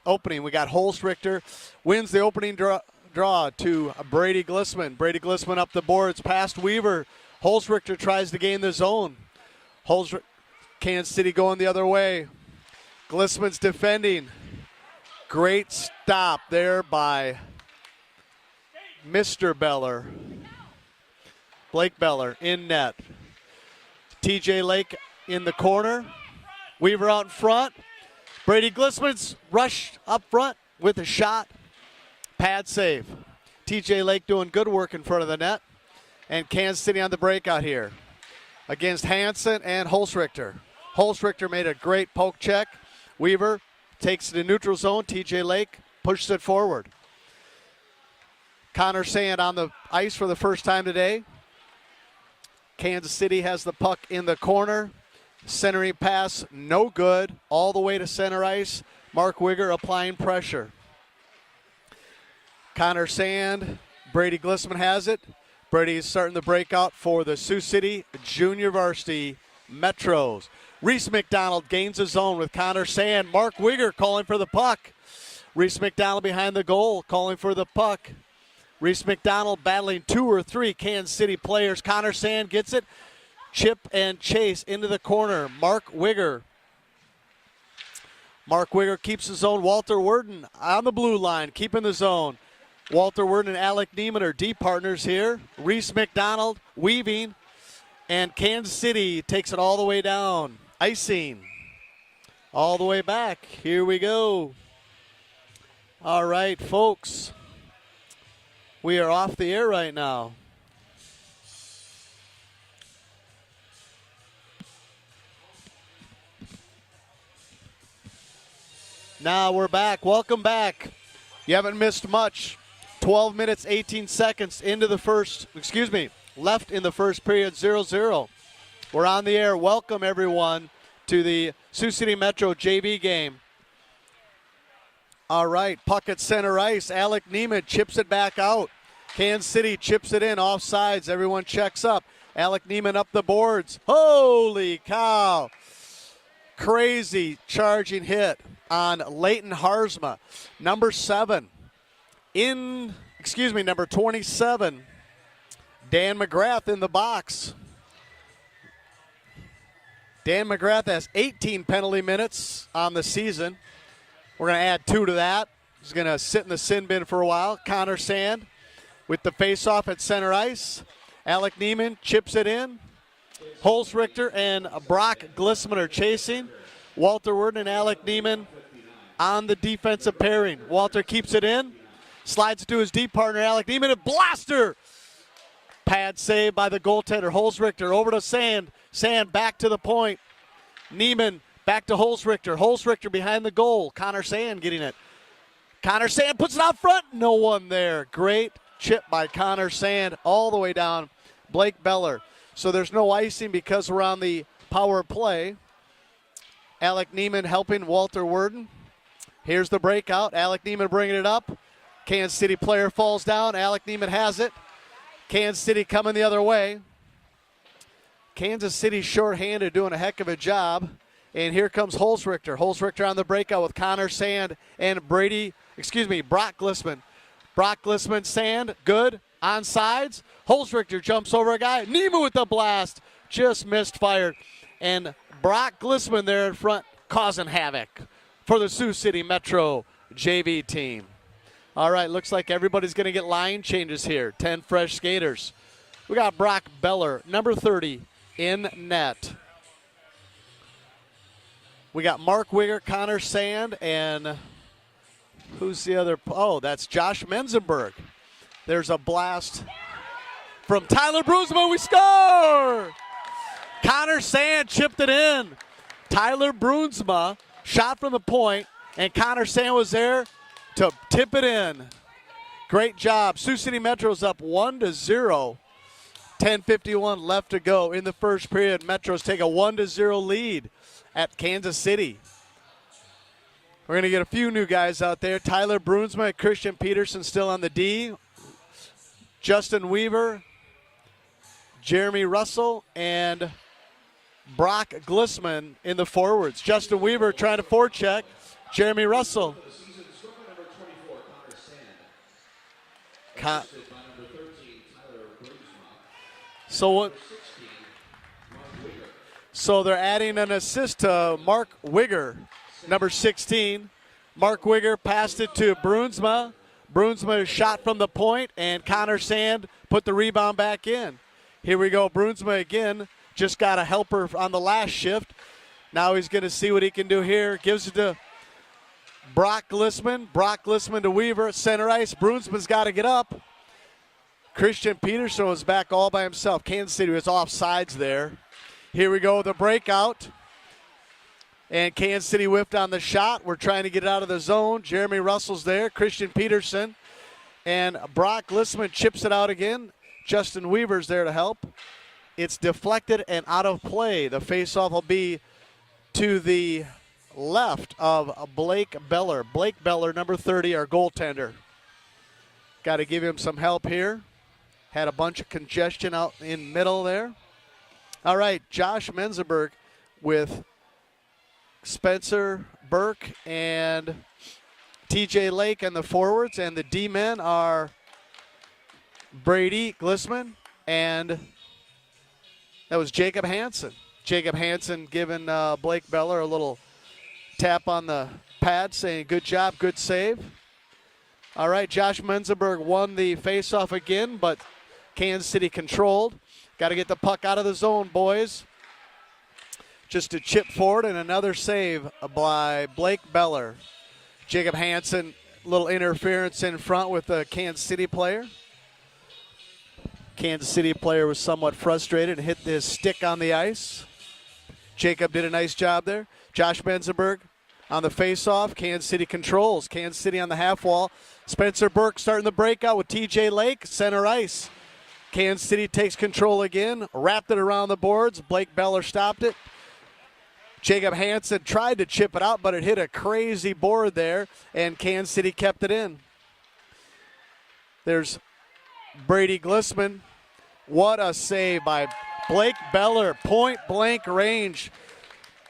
opening. We got Holzrichter wins the opening draw to Brady Glissman. Brady Glissman up the boards past Weaver. Holzrichter tries to gain the zone. Kansas City going the other way. Glissman's defending. Great stop there by Mr. Beller. Blake Beller in net. TJ Lake in the corner. Weaver out in front. Brady Glissman's rushed up front with a shot. Pad save. TJ Lake doing good work in front of the net. And Kansas City on the breakout here against Hansen and Holzrichter. Holzrichter made a great poke check. Weaver takes it to neutral zone. TJ Lake pushes it forward. Connor Sand on the ice for the first time today. Kansas City has the puck in the corner. Centering pass, no good. All the way to center ice. Mark Wigger applying pressure. Connor Sand, Brady Glissman has it. Brady is starting the breakout for the Sioux City Junior Varsity Metros. Reese McDonald gains his zone with Connor Sand. Mark Wigger calling for the puck. Reese McDonald behind the goal calling for the puck. Reese McDonald battling 2 or 3 Kansas City players. Connor Sand gets it. Chip and chase into the corner. Mark Wigger. Mark Wigger keeps the zone. Walter Worden on the blue line, keeping the zone. Walter Worden and Alec Neiman are D partners here. Reese McDonald weaving. And Kansas City takes it all the way down. Icing. All the way back. Here we go. All right, folks. We are off the air right now. Now we're back. Welcome back. You haven't missed much. 12 minutes, 18 seconds into the first, left in the first period, 0-0. We're on the air. Welcome, everyone, to the Sioux City Metro JV game. All right, puck at center ice. Alec Neiman chips it back out. Kansas City chips it in, offsides. Everyone checks up. Alec Neiman up the boards. Holy cow. Crazy charging hit on Leighton Harzma. Number 27. Dan McGrath in the box. Dan McGrath has 18 penalty minutes on the season. We're going to add 2 to that. He's going to sit in the sin bin for a while. Connor Sand with the face-off at center ice. Alec Neiman chips it in. Holzrichter and Brock Glissman are chasing. Walter Worden and Alec Neiman on the defensive pairing. Walter keeps it in. Slides it to his D partner, Alec Neiman. A blaster! Pad save by the goaltender, Holzrichter. Over to Sand. Sand back to the point. Neiman back to Holzrichter. Holzrichter behind the goal. Connor Sand getting it. Connor Sand puts it out front. No one there. Great chip by Connor Sand all the way down. Blake Beller. So there's no icing because we're on the power play. Alec Neiman helping Walter Worden. Here's the breakout. Alec Neiman bringing it up. Kansas City player falls down. Alec Neiman has it. Kansas City coming the other way. Kansas City shorthanded, doing a heck of a job. And here comes Holzrichter. Holzrichter on the breakout with Connor Sand and Brock Glissman. Brock Glissman, Sand, good. On sides. Holzrichter jumps over a guy. Neiman with the blast. Just missed fire. And Brock Glissman there in front causing havoc for the Sioux City Metro JV team. All right, looks like everybody's going to get line changes here. 10 fresh skaters. We got Brock Beller, number 30, in net. We got Mark Wigger, Connor Sand, and who's the other? Oh, that's Josh Menzenberg. There's a blast from Tyler Brunsma. We score! Connor Sand chipped it in. Tyler Brunsma shot from the point, and Connor Sand was there to tip it in. Great job. Sioux City Metro's up 1-0. 10:51 left to go in the first period. Metros take a 1-0 lead at Kansas City. We're going to get a few new guys out there. Tyler Brunsma, Christian Peterson still on the D. Justin Weaver, Jeremy Russell, and Brock Glissman in the forwards. Justin Weaver trying to forecheck. Jeremy Russell. So they're adding an assist to Mark Wigger, number 16. Mark Wigger passed it to Bruinsma. Bruinsma shot from the point, and Connor Sand put the rebound back in. Here we go. Bruinsma again. Just got a helper on the last shift. Now he's going to see what he can do here. Gives it to Brock Lissman. Brock Lissman to Weaver at center ice. Bruinsman's got to get up. Christian Peterson was back all by himself. Kansas City was offsides there. Here we go, the breakout. And Kansas City whiffed on the shot. We're trying to get it out of the zone. Jeremy Russell's there. Christian Peterson. And Brock Lissman chips it out again. Justin Weaver's there to help. It's deflected and out of play. The faceoff will be to the left of Blake Beller. Blake Beller, number 30, our goaltender. Got to give him some help here. Had a bunch of congestion out in middle there. All right, Josh Menzenberg with Spencer Burke and TJ Lake and the forwards, and the D-men are Brady Glissman and that was Jacob Hansen. Jacob Hansen giving Blake Beller a little tap on the pad saying good job, good save. All right, Josh Menzenberg won the faceoff again, but Kansas City controlled. Got to get the puck out of the zone, boys. Just a chip forward and another save by Blake Beller. Jacob Hansen, little interference in front with the Kansas City player. Kansas City player was somewhat frustrated and hit his stick on the ice. Jacob did a nice job there. Josh Menzenberg on the faceoff. Kansas City controls. Kansas City on the half wall. Spencer Burke starting the breakout with TJ Lake, center ice. Kansas City takes control again, wrapped it around the boards. Blake Beller stopped it. Jacob Hansen tried to chip it out, but it hit a crazy board there, and Kansas City kept it in. There's Brady Glissman. What a save by Blake Beller, point blank range.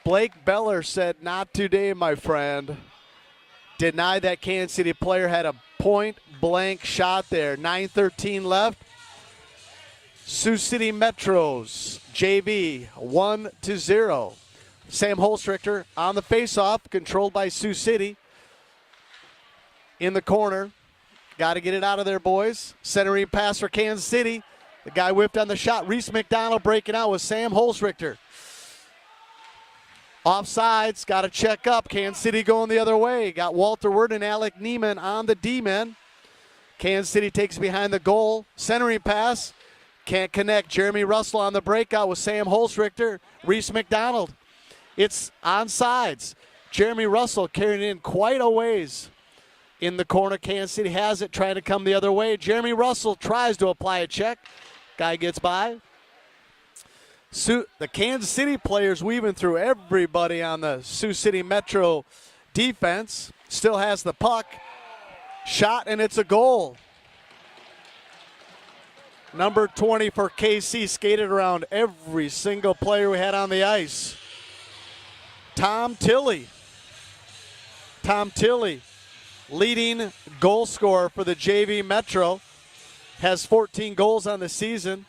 Blake Beller said, "Not today, my friend." Denied that Kansas City player, had a point blank shot there. 9:13 left. Sioux City Metros, JV, 1-0. Sam Holstrichter on the faceoff, controlled by Sioux City. In the corner. Got to get it out of there, boys. Centering pass for Kansas City. The guy whipped on the shot. Reese McDonald breaking out with Sam Holstrichter. Offsides, got to check up. Kansas City going the other way. Got Walter Word and Alec Neiman on the D-men. Kansas City takes behind the goal. Centering pass. Can't connect. Jeremy Russell on the breakout with Sam Holstrichter. Reese McDonald. It's onside. Jeremy Russell carrying it in quite a ways. In the corner, Kansas City has it, trying to come the other way. Jeremy Russell tries to apply a check. Guy gets by. The Kansas City players weaving through everybody on the Sioux City Metro defense. Still has the puck. Shot, and it's a goal. Number 20 for KC skated around every single player we had on the ice. Tom Tilley. Tom Tilley, leading goal scorer for the JV Metro, has 14 goals on the season.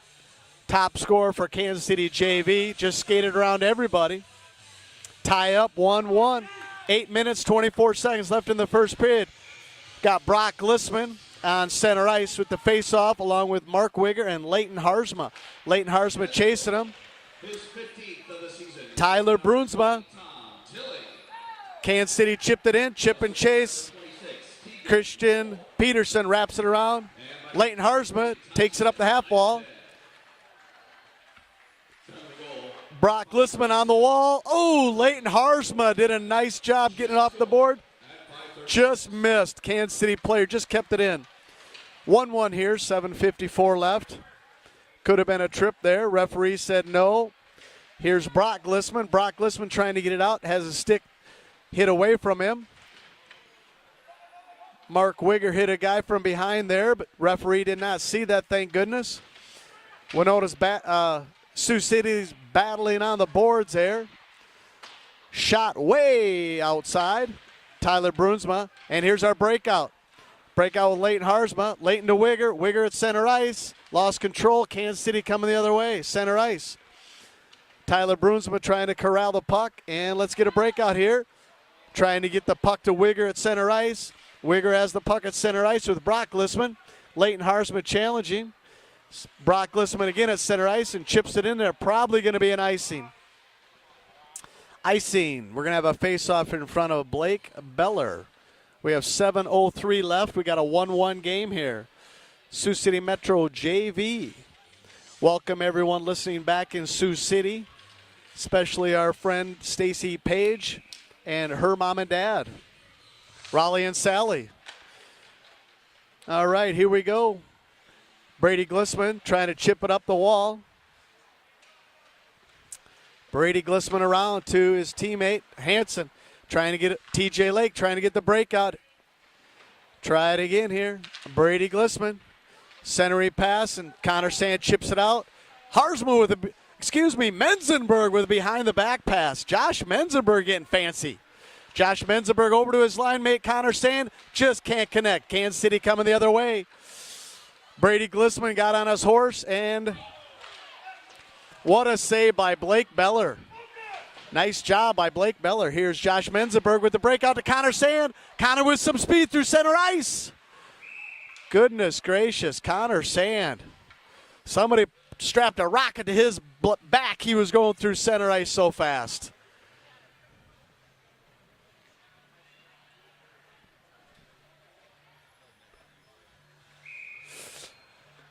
Top scorer for Kansas City JV, just skated around everybody. Tie up 1-1. 8 minutes, 24 seconds left in the first period. Got Brock Lissman on center ice with the faceoff, along with Mark Wigger and Leighton Harzma. Leighton Harzma chasing him. His 15th of the season. Tyler Bruinsma. Kansas City chipped it in, chip and chase. Christian Peterson wraps it around. Leighton Harzma takes it up the half wall. Brock Lissman on the wall. Oh, Leighton Harzma did a nice job getting it off the board. Just missed. Kansas City player just kept it in. 1-1 here, 7:54 left. Could have been a trip there. Referee said no. Here's Brock Lissman. Brock Lissman trying to get it out. Has a stick hit away from him. Mark Wigger hit a guy from behind there, but referee did not see that, thank goodness. Winona's Sioux City's battling on the boards there. Shot way outside. Tyler Brunsma. And here's our breakout. Breakout with Leighton Harzma. Leighton to Wigger. Wigger at center ice. Lost control. Kansas City coming the other way. Center ice. Tyler Brunsma trying to corral the puck. And let's get a breakout here. Trying to get the puck to Wigger at center ice. Wigger has the puck at center ice with Brock Glissman. Leighton Harzma challenging. Brock Glissman again at center ice and chips it in there. Probably going to be an icing. Icing. We're going to have a face-off in front of Blake Beller. We have 7:03 left. We got a 1-1 game here. Sioux City Metro JV. Welcome everyone listening back in Sioux City, especially our friend Stacy Page and her mom and dad, Raleigh and Sally. All right, here we go. Brady Glissman trying to chip it up the wall. Brady Glissman around to his teammate, Hanson. Trying to get it. TJ Lake trying to get the breakout. Try it again here. Brady Glissman. Centering pass, and Connor Sand chips it out. Harzma with Menzenberg with a behind-the-back pass. Josh Menzenberg getting fancy. Josh Menzenberg over to his line mate, Connor Sand. Just can't connect. Kansas City coming the other way. Brady Glissman got on his horse, and what a save by Blake Beller. Nice job by Blake Beller. Here's Josh Menzenberg with the breakout to Connor Sand. Connor with some speed through center ice. Goodness gracious, Connor Sand. Somebody strapped a rocket to his back. He was going through center ice so fast.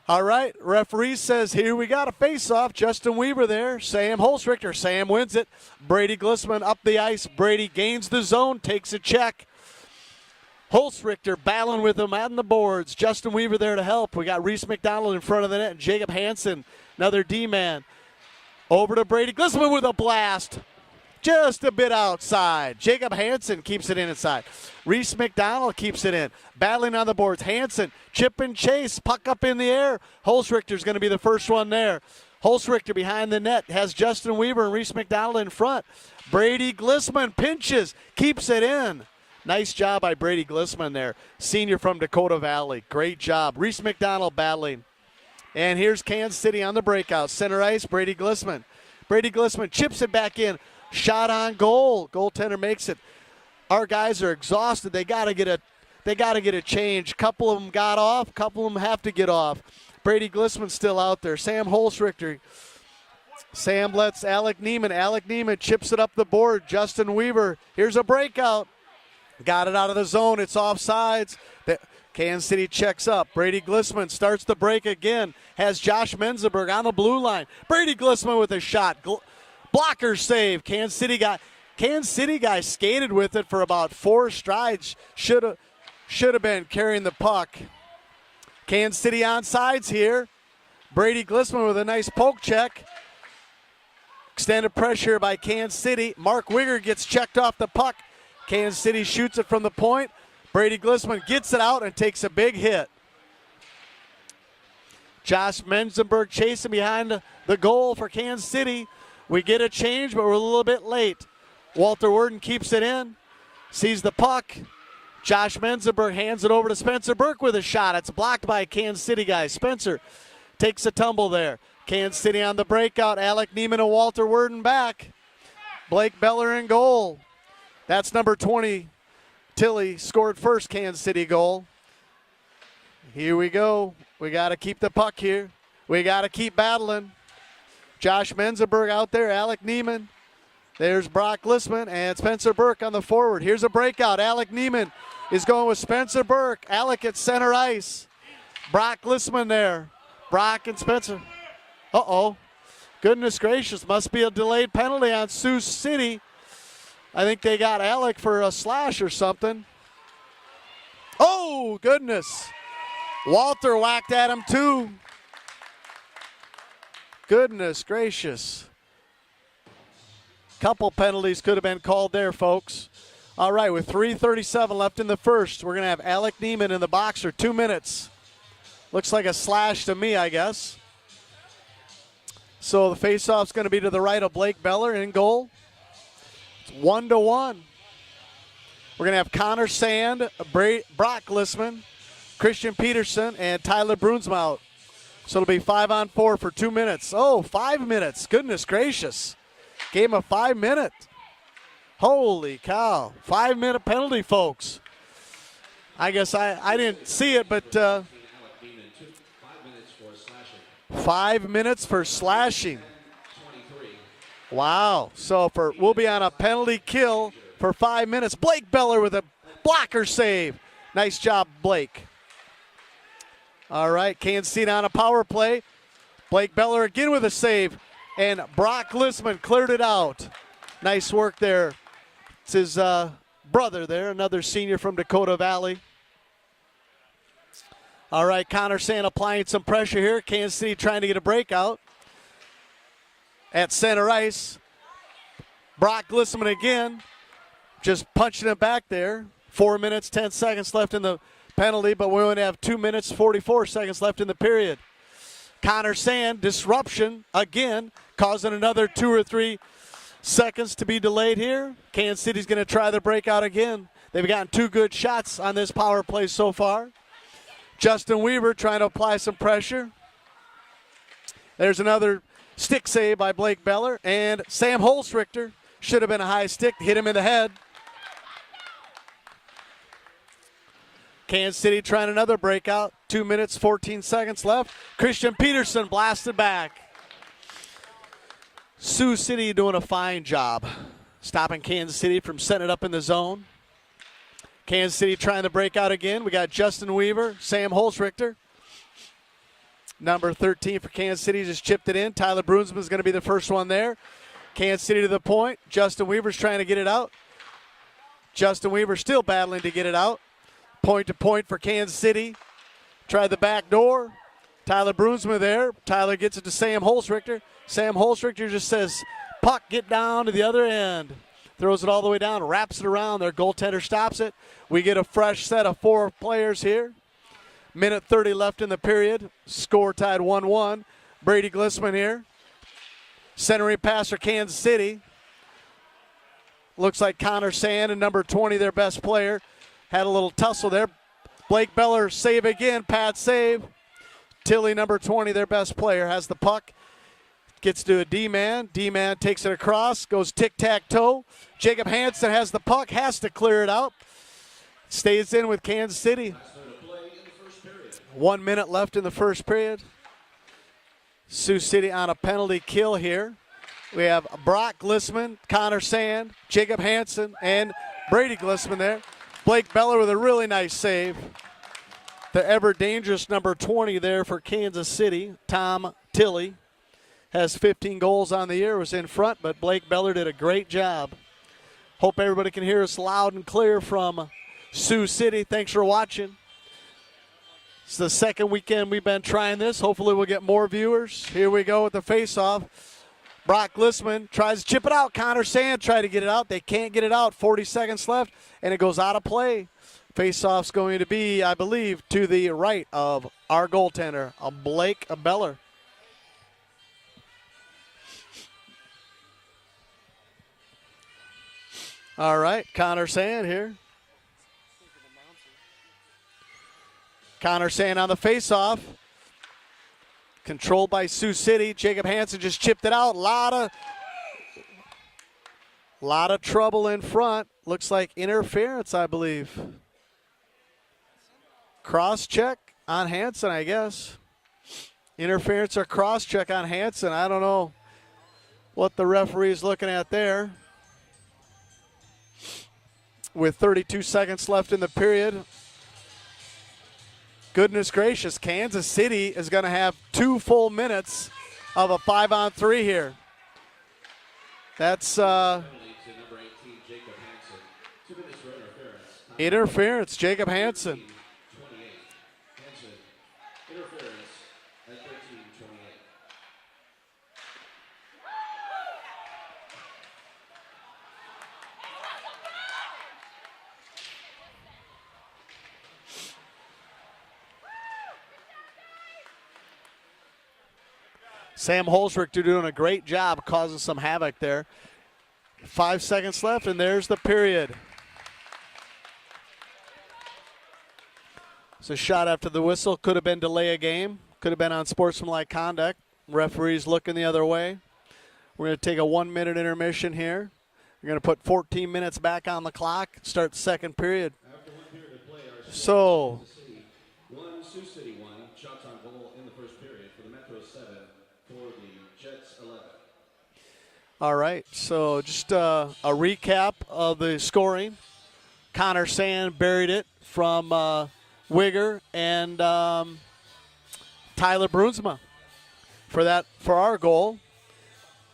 All right, referee says here we got a face-off. Justin Weaver there. Sam Holzrichter. Sam wins it. Brady Glissman up the ice. Brady gains the zone, takes a check. Holzrichter battling with him on the boards. Justin Weaver there to help. We got Reese McDonald in front of the net. And Jacob Hansen, another D-man. Over to Brady Glissman with a blast. Just a bit outside. Jacob Hansen keeps it inside. Reese McDonald keeps it in. Battling on the boards. Hansen, chip and chase. Puck up in the air. Holzrichter's going to be the first one there. Holzrichter behind the net. Has Justin Weaver and Reese McDonald in front. Brady Glissman pinches. Keeps it in. Nice job by Brady Glissman there. Senior from Dakota Valley. Great job. Reese McDonald battling. And here's Kansas City on the breakout. Center ice, Brady Glissman. Brady Glissman chips it back in. Shot on goal. Goaltender makes it. Our guys are exhausted. They got to get a change. Couple of them got off. Couple of them have to get off. Brady Glissman's still out there. Sam Holzrichter. Sam lets Alec Neiman. Alec Neiman chips it up the board. Justin Weaver. Here's a breakout. Got it out of the zone. It's offsides. Kansas City checks up. Brady Glissman starts the break again. Has Josh Menzenberg on the blue line. Brady Glissman with a shot. Blocker save. Kansas City guy skated with it for about 4 strides. Should have been carrying the puck. Kansas City on sides here. Brady Glissman with a nice poke check. Extended pressure by Kansas City. Mark Wigger gets checked off the puck. Kansas City shoots it from the point. Brady Glissman gets it out and takes a big hit. Josh Menzenberg chasing behind the goal for Kansas City. We get a change, but we're a little bit late. Walter Worden keeps it in, sees the puck. Josh Menzenberg hands it over to Spencer Burke with a shot. It's blocked by a Kansas City guy. Spencer takes a tumble there. Kansas City on the breakout. Alec Neiman and Walter Worden back. Blake Beller in goal. That's number 20. Tilly scored first Kansas City goal. Here we go. We got to keep the puck here. We got to keep battling. Josh Menzenberg out there. Alec Neiman. There's Brock Glissman and Spencer Burke on the forward. Here's a breakout. Alec Neiman is going with Spencer Burke. Alec at center ice. Brock Glissman there. Brock and Spencer. Uh-oh. Goodness gracious. Must be a delayed penalty on Sioux City. I think they got Alec for a slash or something. Oh, goodness. Walter whacked at him too. Goodness gracious. Couple penalties could have been called there, folks. All right, with 3:37 left in the first, we're going to have Alec Neiman in the box for 2 minutes. Looks like a slash to me, I guess. So the faceoff's going to be to the right of Blake Beller in goal. It's 1-1. We're We're going to have Connor Sand, Brock Lissman, Christian Peterson, and Tyler Brunsma. So it'll be 5-on-4 for 2 minutes. Oh, 5 minutes. Goodness gracious. Game of 5 minutes. Holy cow. 5-minute penalty, folks. I guess I didn't see it, but 5 minutes for slashing. Wow. So we'll be on a penalty kill for 5 minutes. Blake Beller with a blocker save. Nice job, Blake. All right, Kansas City on a power play. Blake Beller again with a save. And Brock Lissman cleared it out. Nice work there. It's his brother there, another senior from Dakota Valley. All right, Connor Sand applying some pressure here. Kansas City trying to get a breakout. At center ice, Brock Lissman again, just punching it back there. 4 minutes, 10 seconds left in the penalty, but we only have 2 minutes, 44 seconds left in the period. Connor Sand, disruption again, causing another 2 or 3 seconds to be delayed here. Kansas City's going to try the breakout again. They've gotten 2 good shots on this power play so far. Justin Weaver trying to apply some pressure. There's another stick save by Blake Beller, and Sam Holzrichter should have been a high stick, hit him in the head. Kansas City trying another breakout. 2 minutes, 14 seconds left. Christian Peterson blasted back. Sioux City doing a fine job stopping Kansas City from setting it up in the zone. Kansas City trying to break out again. We got Justin Weaver, Sam Holzrichter. Number 13 for Kansas City just chipped it in. Tyler Brunsma is going to be the first one there. Kansas City to the point. Justin Weaver's trying to get it out. Justin Weaver still battling to get it out. Point to point for Kansas City. Tried the back door. Tyler Brunsma there. Tyler gets it to Sam Holzrichter. Sam Holzrichter just says, puck, get down to the other end. Throws it all the way down, wraps it around. Their goaltender stops it. We get a fresh set of 4 players here. Minute 30 left in the period. Score tied 1-1. Brady Glissman here. Centering pass for Kansas City. Looks like Connor Sand and number 20, their best player, had a little tussle there. Blake Beller save again, pad save. Tilly, number 20, their best player, has the puck. Gets to a D-man. D-man takes it across, goes tic-tac-toe. Jacob Hansen has the puck, has to clear it out. Stays in with Kansas City. 1 minute left in the first period. Sioux City on a penalty kill here. We have Brock Glissman, Connor Sand, Jacob Hansen, and Brady Glissman there. Blake Beller with a really nice save. The ever-dangerous number 20 there for Kansas City, Tom Tilly, has 15 goals on the year, was in front, but Blake Beller did a great job. Hope everybody can hear us loud and clear from Sioux City. Thanks for watching. It's the second weekend we've been trying this. Hopefully we'll get more viewers. Here we go with the face-off. Brock Glissman tries to chip it out. Connor Sand tried to get it out. They can't get it out. 40 seconds left, and it goes out of play. Face-off's going to be, I believe, to the right of our goaltender, Blake Beller. All right, Connor Sand here. Connor Sand on the face-off. Controlled by Sioux City. Jacob Hansen just chipped it out. Lot of trouble in front. Looks like interference, I believe. Cross-check on Hansen, I guess. Interference or cross-check on Hansen. I don't know what the referee's looking at there. With 32 seconds left in the period. Goodness gracious, Kansas City is going to have 2 full minutes of a 5-on-3 here. That's interference, Jacob Hansen. Sam Holzrichter doing a great job causing some havoc there. 5 seconds left, and there's the period. It's a shot after the whistle. Could have been delay a game. Could have been on sportsmanlike conduct. Referee's looking the other way. We're going to take a 1-minute intermission here. We're going to put 14 minutes back on the clock. Start the second period. After 1 period of play, our So, Sioux City 1, shots on goal in the first period for the Metro 7, for the Jets 11. all right. So just a recap of the scoring. Connor Sand buried it from Wigger and Tyler Brunsma for our goal.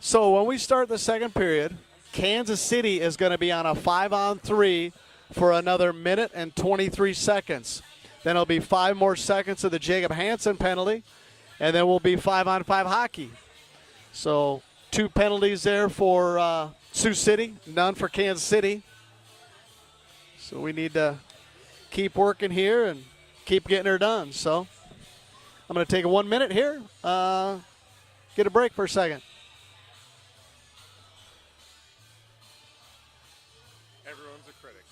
So when we start the second period, Kansas City is going to be on a 5-on-3 for another minute and 23 seconds. Then it'll be 5 more seconds of the Jacob Hansen penalty, and then we'll be 5-on-5 hockey. So 2 penalties there for Sioux City, none for Kansas City. So we need to keep working here and keep getting her done. So I'm going to take a 1 minute here, get a break for a second. Everyone's a critic.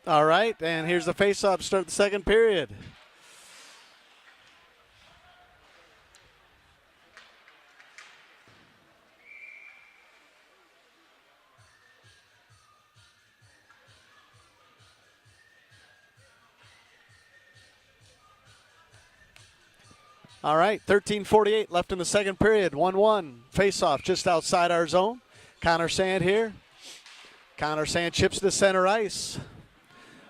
All right, and here's the face-off to start the second period. All right, 13:48 left in the second period. 1-1 face-off just outside our zone. Connor Sand here. Connor Sand chips to center ice.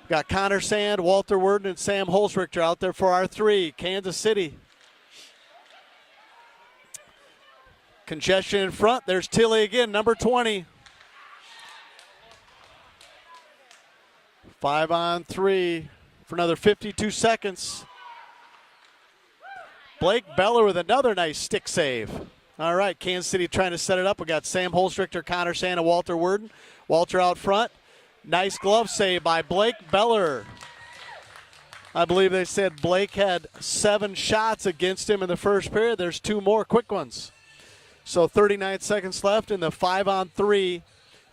Got Connor Sand, Walter Worden, and Sam Holzrichter out there for our 3. Kansas City. Congestion in front. There's Tilly again, number 20. 5-on-3 for another 52 seconds. Blake Beller with another nice stick save. All right, Kansas City trying to set it up. We got Sam Holzrichter, Connor Sand, and Walter Worden. Walter out front. Nice glove save by Blake Beller. I believe they said Blake had 7 shots against him in the first period. There's 2 more quick ones. So 39 seconds left in the 5-on-3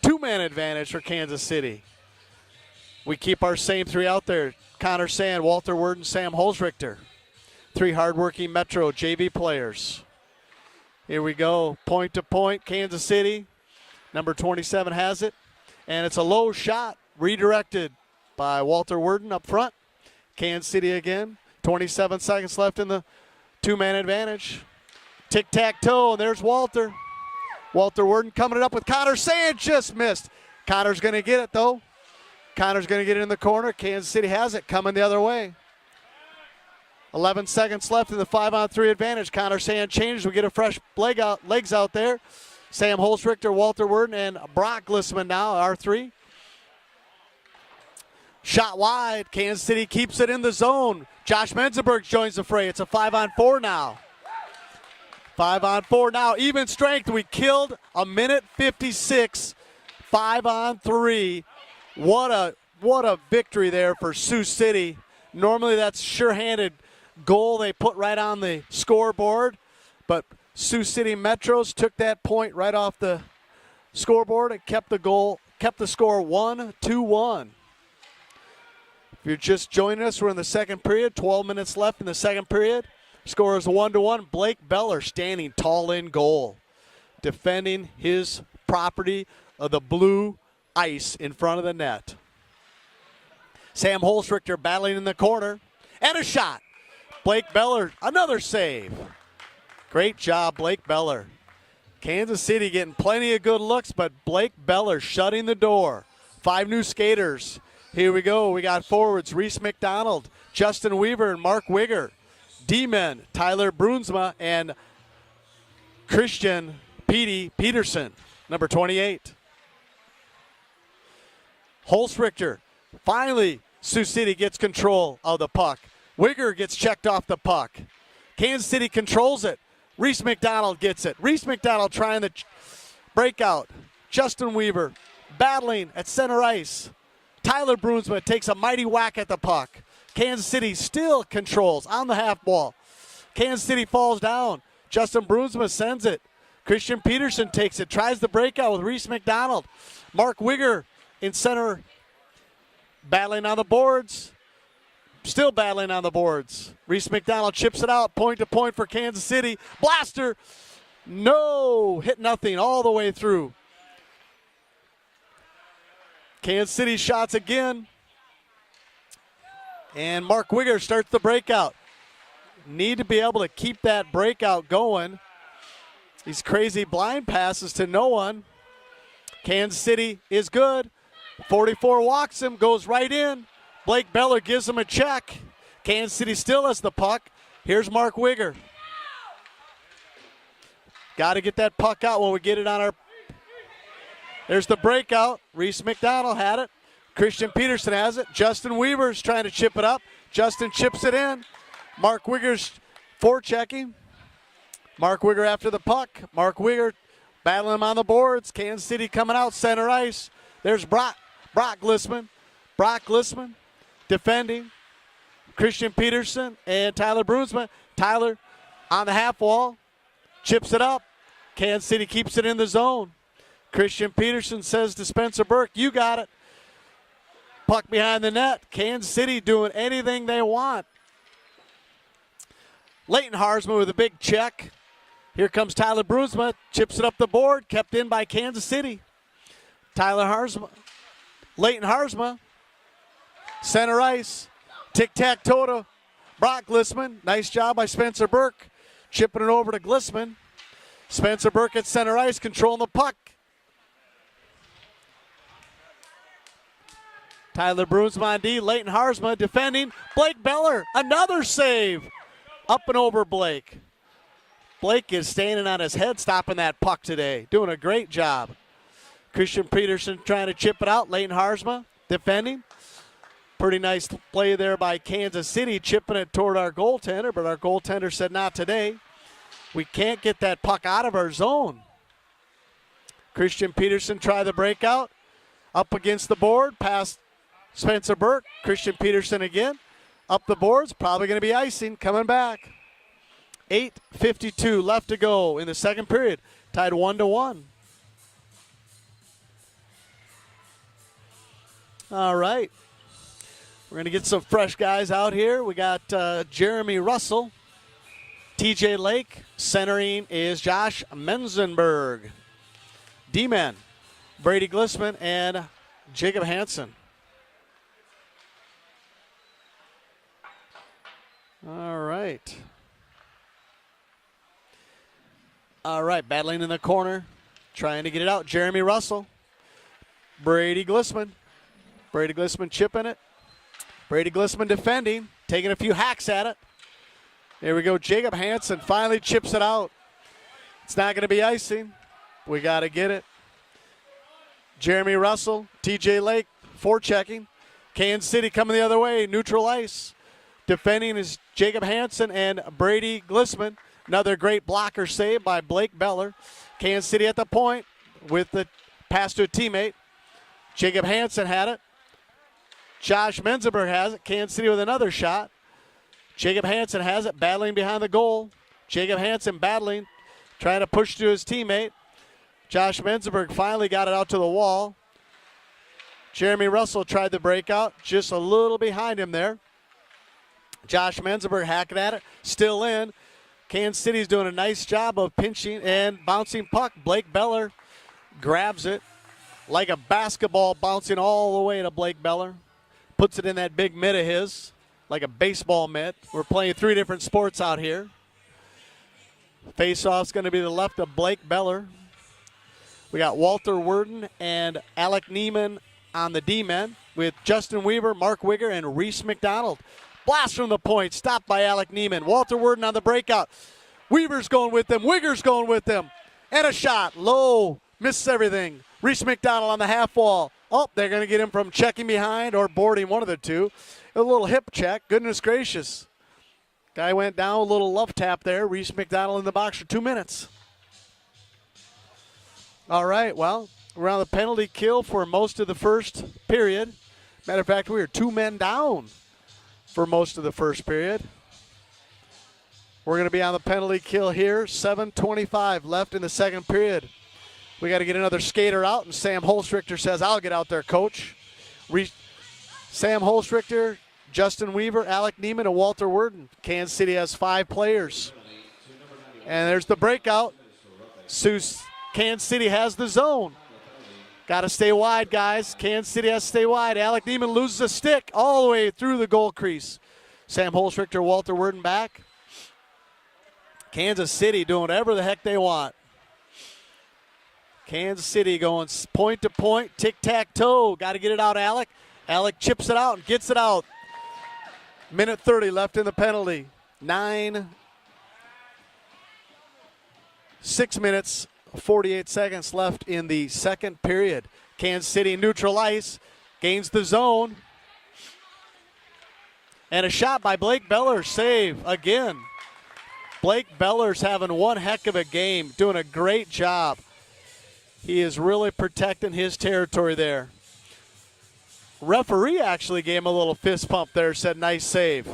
2-man advantage for Kansas City. We keep our same 3 out there. Connor Sand, Walter Worden, Sam Holzrichter. 3 hardworking Metro JV players. Here we go, point to point, Kansas City. Number 27 has it. And it's a low shot, redirected by Walter Worden up front. Kansas City again. 27 seconds left in the 2-man advantage. Tic-tac-toe, and there's Walter. Walter Worden coming it up with Connor Sand, just missed. Connor's going to get it, though. Connor's going to get it in the corner. Kansas City has it, coming the other way. 11 seconds left in the 5-on-3 advantage. Connor Sand changes. We get a fresh legs out there. Sam Holzrichter, Walter Worden, and Brock Glissman now, R3. Shot wide. Kansas City keeps it in the zone. Josh Menzenberg joins the fray. It's a 5-on-4 now. 5-on-4 now. Even strength. We killed a minute 56. 5-on-3. What a victory there for Sioux City. Normally that's sure-handed goal they put right on the scoreboard, but Sioux City Metros took that point right off the scoreboard and kept the score 1-1. If you're just joining us, we're in the second period, 12 minutes left in the second period. Score is 1-1. Blake Beller standing tall in goal, defending his property of the blue ice in front of the net. Sam Holzrichter battling in the corner, and a shot. Blake Beller, another save. Great job, Blake Beller. Kansas City getting plenty of good looks, but Blake Beller shutting the door. 5 new skaters. Here we go. We got forwards Reese McDonald, Justin Weaver, and Mark Wigger. D-men Tyler Brunsma and Christian Peterson, number 28. Holzrichter. Finally, Sioux City gets control of the puck. Wigger gets checked off the puck. Kansas City controls it. Reese McDonald gets it. Reese McDonald trying the breakout. Justin Weaver battling at center ice. Tyler Brunsma takes a mighty whack at the puck. Kansas City still controls on the half wall. Kansas City falls down. Justin Brunsma sends it. Christian Peterson takes it, tries the breakout with Reese McDonald. Mark Wigger in center, battling on the boards. Still battling on the boards. Reese McDonald chips it out, point to point for Kansas City. Blaster, no, hit nothing all the way through. Kansas City shots again. And Mark Wigger starts the breakout. Need to be able to keep that breakout going. These crazy blind passes to no one. Kansas City is good. 44 walks him, goes right in. Blake Beller gives him a check. Kansas City still has the puck. Here's Mark Wigger. Got to get that puck out when we get it on our... There's the breakout. Reese McDonald had it. Christian Peterson has it. Justin Weaver's trying to chip it up. Justin chips it in. Mark Wigger's forechecking. Mark Wigger after the puck. Mark Wigger battling him on the boards. Kansas City coming out center ice. There's Brock Glissman. Brock Glissman defending. Christian Peterson and Tyler Brunsma. Tyler on the half wall. Chips it up. Kansas City keeps it in the zone. Christian Peterson says to Spencer Burke, you got it. Puck behind the net. Kansas City doing anything they want. Leighton Harsma with a big check. Here comes Tyler Brunsma. Chips it up the board. Kept in by Kansas City. Tyler Harsma. Leighton Harsma. Center ice. Tic-tac-toe. Brock Glissman. Nice job by Spencer Burke. Chipping it over to Glissman. Spencer Burke at center ice, controlling the puck. Tyler Brunsma on D. Leighton Harsma defending. Blake Beller, another save. Up and over Blake. Blake is standing on his head, stopping that puck today. Doing a great job. Christian Peterson trying to chip it out. Leighton Harsma defending. Pretty nice play there by Kansas City, chipping it toward our goaltender, but our goaltender said not today. We can't get that puck out of our zone. Christian Peterson tried the breakout. Up against the board, past Spencer Burke. Christian Peterson again. Up the boards, probably going to be icing, coming back. 8:52 left to go in the second period. Tied 1-1. All right. We're going to get some fresh guys out here. We got Jeremy Russell, TJ Lake. Centering is Josh Menzenberg. D-men, Brady Glissman and Jacob Hansen. All right. All right, battling in the corner, trying to get it out. Jeremy Russell, Brady Glissman. Brady Glissman chipping it. Brady Glissman defending, taking a few hacks at it. There we go. Jacob Hansen finally chips it out. It's not going to be icing. We got to get it. Jeremy Russell, TJ Lake, forechecking. Kansas City coming the other way, neutral ice. Defending is Jacob Hansen and Brady Glissman. Another great blocker save by Blake Beller. Kansas City at the point with the pass to a teammate. Jacob Hansen had it. Josh Menzenberg has it. Kansas City with another shot. Jacob Hansen has it, battling behind the goal. Jacob Hansen battling, trying to push to his teammate. Josh Menzenberg finally got it out to the wall. Jeremy Russell tried the breakout, just a little behind him there. Josh Menzenberg hacking at it, still in. Kansas City's doing a nice job of pinching and bouncing puck. Blake Beller grabs it like a basketball, bouncing all the way to Blake Beller. Puts it in that big mitt of his, like a baseball mitt. We're playing three different sports out here. Face-off's going to be the left of Blake Beller. We got Walter Worden and Alec Neiman on the D-men. with Justin Weaver, Mark Wigger, and Reese McDonald. Blast from the point, stopped by Alec Neiman. Walter Worden on the breakout. Weaver's going with them. Wigger's going with them. And a shot. Low. Misses everything. Reese McDonald on the half wall. Oh, they're going to get him from checking behind or boarding, one of the two. A little hip check. Goodness gracious. Guy went down, a little love tap there. Reese McDonald in the box for 2 minutes. All right, well, we're on the penalty kill for most of the first period. Matter of fact, we were 2 men down for most of the first period. We're going to be on the penalty kill here. 7:25 left in the second period. We got to get another skater out, and Sam Holstrichter says, I'll get out there, coach. Sam Holstrichter, Justin Weaver, Alec Neiman, and Walter Worden. Kansas City has 5 players. And there's the breakout. Sioux, Kansas City has the zone. Got to stay wide, guys. Kansas City has to stay wide. Alec Neiman loses a stick all the way through the goal crease. Sam Holstrichter, Walter Worden back. Kansas City doing whatever the heck they want. Kansas City going point to point, tic-tac-toe. Got to get it out, Alec. Alec chips it out and gets it out. Minute 30 left in the penalty. 6 minutes, 48 seconds left in the second period. Kansas City neutral ice, gains the zone. And a shot by Blake Beller, save again. Blake Beller's having one heck of a game, doing a great job. He is really protecting his territory there. Referee actually gave him a little fist pump there, said nice save.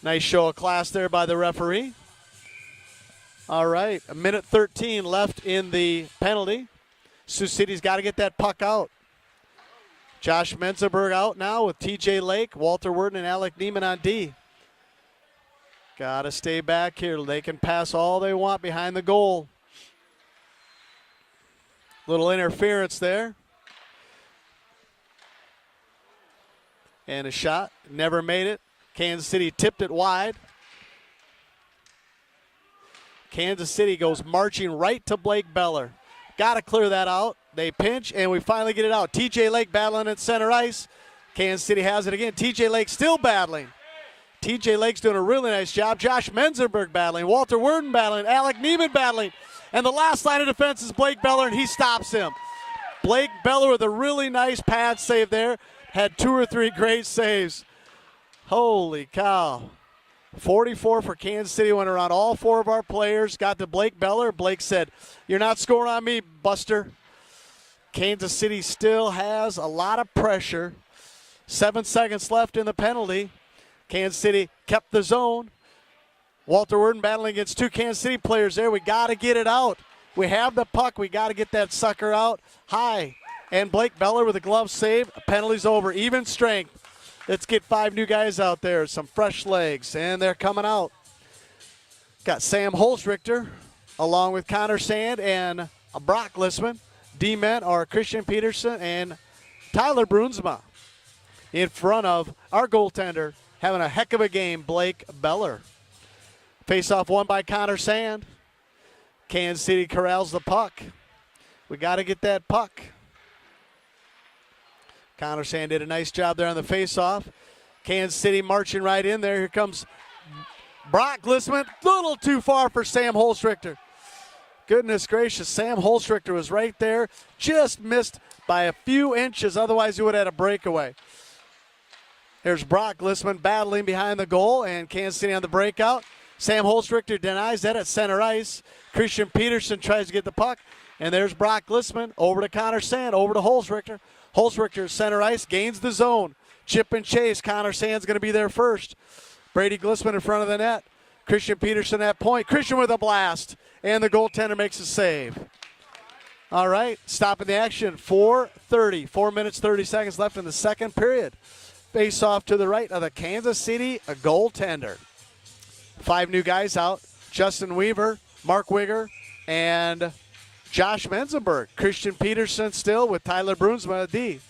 Nice show of class there by the referee. All right, a minute 13 left in the penalty. Sioux City's got to get that puck out. Josh Menzenberg out now with TJ Lake, Walter Worden, and Alec Neiman on D. Got to stay back here. They can pass all they want behind the goal. Little interference there. And a shot. Never made it. Kansas City tipped it wide. Kansas City goes marching right to Blake Beller. Got to clear that out. They pinch, and we finally get it out. TJ Lake battling at center ice. Kansas City has it again. TJ Lake still battling. TJ Lake's doing a really nice job. Josh Menzenberg battling. Walter Worden battling. Alec Neiman battling. And the last line of defense is Blake Beller, and he stops him. Blake Beller with a really nice pad save there. Had 2 or 3 great saves. Holy cow. 44 for Kansas City. Went around all 4 of our players. Got to Blake Beller. Blake said, you're not scoring on me, Buster. Kansas City still has a lot of pressure. 7 seconds left in the penalty. Kansas City kept the zone. Walter Worden battling against 2 Kansas City players there. We got to get it out. We have the puck. We got to get that sucker out high. And Blake Beller with a glove save. Penalty's over. Even strength. Let's get 5 new guys out there. Some fresh legs. And they're coming out. Got Sam Holstrichter along with Connor Sand and Brock Lissman. D-men are Christian Peterson and Tyler Brunsma. In front of our goaltender, having a heck of a game, Blake Beller. Face-off won by Connor Sand. Kansas City corrals the puck. We got to get that puck. Connor Sand did a nice job there on the face-off. Kansas City marching right in there. Here comes Brock Lissman. A little too far for Sam Holstrichter. Goodness gracious, Sam Holstrichter was right there. Just missed by a few inches. Otherwise, he would have had a breakaway. There's Brock Lissman battling behind the goal, and Kansas City on the breakout. Sam Holstrichter denies that at center ice. Christian Peterson tries to get the puck, and there's Brock Lissman over to Connor Sand, over to Holstrichter. Holstrichter center ice, gains the zone. Chip and chase. Connor Sand's going to be there first. Brady Glissman in front of the net. Christian Peterson at point. Christian with a blast, and the goaltender makes a save. All right, stopping the action. 4:30, 4 minutes, 30 seconds left in the second period. Face off to the right of the Kansas City goaltender. 5 new guys out. Justin Weaver, Mark Wigger, and Josh Menzenberg. Christian Peterson still with Tyler Brunsma at D.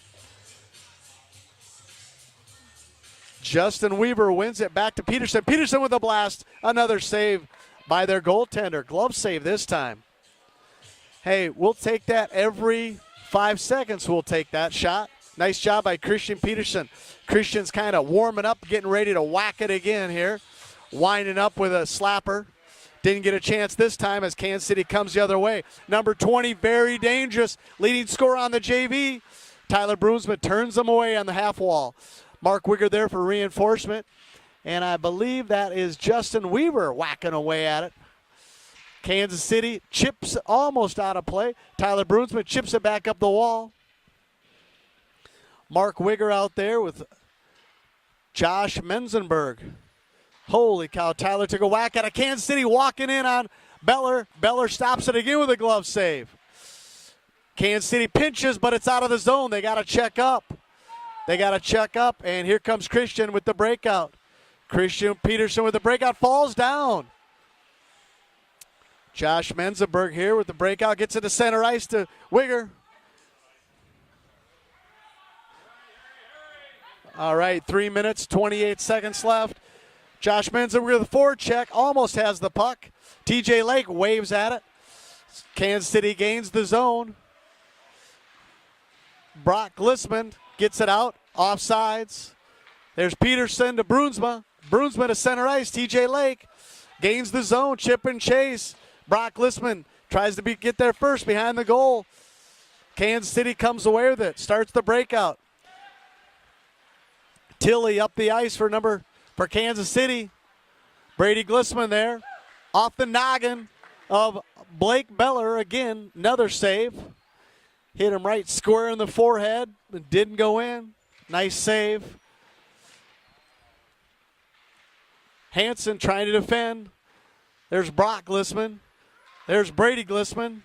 Justin Weaver wins it back to Peterson. Peterson with a blast. Another save by their goaltender. Glove save this time. Hey, we'll take that every 5 seconds. We'll take that shot. Nice job by Christian Peterson. Christian's kind of warming up, getting ready to whack it again here. Winding up with a slapper. Didn't get a chance this time as Kansas City comes the other way. Number 20, very dangerous. Leading scorer on the JV. Tyler Broomsma turns them away on the half wall. Mark Wigger there for reinforcement. And I believe that is Justin Weaver whacking away at it. Kansas City chips almost out of play. Tyler Broomsma chips it back up the wall. Mark Wigger out there with Josh Menzenberg. Holy cow, Tyler took a whack at it. Kansas City walking in on Beller. Beller stops it again with a glove save. Kansas City pinches, but it's out of the zone. They got to check up. And here comes Christian with the breakout. Christian Peterson with the breakout, falls down. Josh Menzenberg here with the breakout, gets it to center ice to Wigger. All right, 3 minutes, 28 seconds left. Josh Menzenberg with the forecheck, almost has the puck. TJ Lake waves at it. Kansas City gains the zone. Brock Glissman gets it out, offsides. There's Peterson to Brunsma. Brunsma to center ice, TJ Lake gains the zone, chip and chase. Brock Glissman tries to get there first behind the goal. Kansas City comes away with it, starts the breakout. Tilley up the ice for Kansas City. Brady Glissman there. Off the noggin of Blake Beller again. Another save. Hit him right square in the forehead. But didn't go in. Nice save. Hansen trying to defend. There's Brock Glissman. There's Brady Glissman.